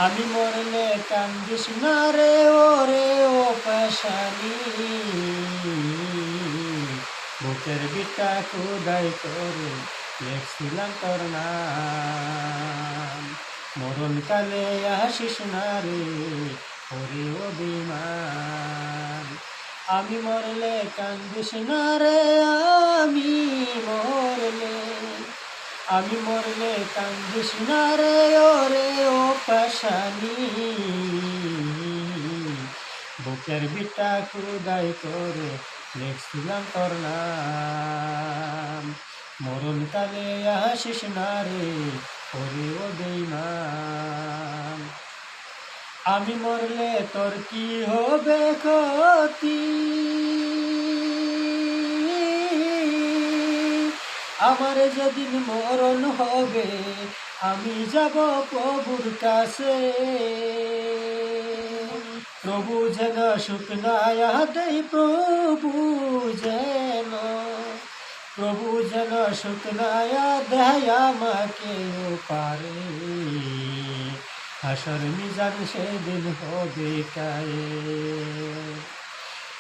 আমি মরলে কান্দিস না রে ওরে ও পাশানি, বুকের বিটা খুদাই করে লেখছিলাম তোর নাম। মরণ কালে আসিস না রে ওরে ও বেঈমান, আমি মরলে কান্দিস না রে, মরলে আমি মরলে কান্দিস না রে ওরে ও পাশানি, বুকের বিটা খুদাই করে লেখছিলাম তোর নাম। মরণ কালে আসিস না রে ওরে ও বেঈমান, আমি মরলে তোর কি হবে ক্ষতি, আমার যেদিন মরণ হবে আমি যাব প্রভুর কাছে। প্রভু যেন শুকনায়া দেয়, প্রভু যেন শুকনায়া দেয় আমাকে পারে। হাসর মিজান সেদিন হবে কায়েম,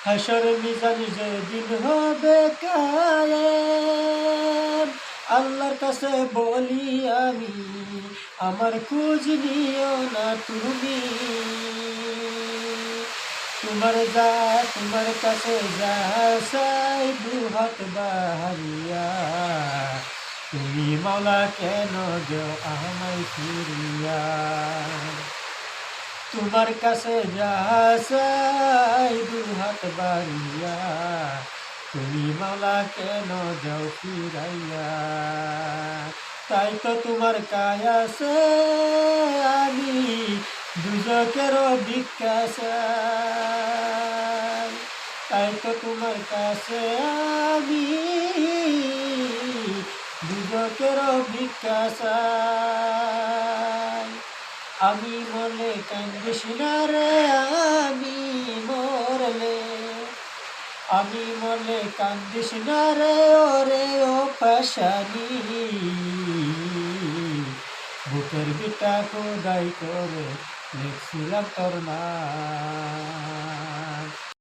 হাসর মিজান যেদিন হবে কায়েম। আল্লাহর কাছে বলি আমি, আমার খোঁজ নিও না তুমি, তোমার কাছে যা চাই দুহাত বাহারিয়া, তুমি মাওলা কেন দেও আমায় ফিরিয়া। তোমার কাছে যা চাই দুহাত বাড়িয়া, তুমি মাওলা কেন দেও ফিরাইয়া। তাই তো তোমার কাছে আমি দুজকেরও ভিক্ষা চাই, তাই তো তোমার কাছে আমি দুজকেরও ভিক্ষা চাই। আমি মরলে কান্দিস না রে, আমি মরলে কান্দিস না রে ওরে ও পাশানি, বুকের বিটা খোদাই করে লিখছিলাম তোর নাম।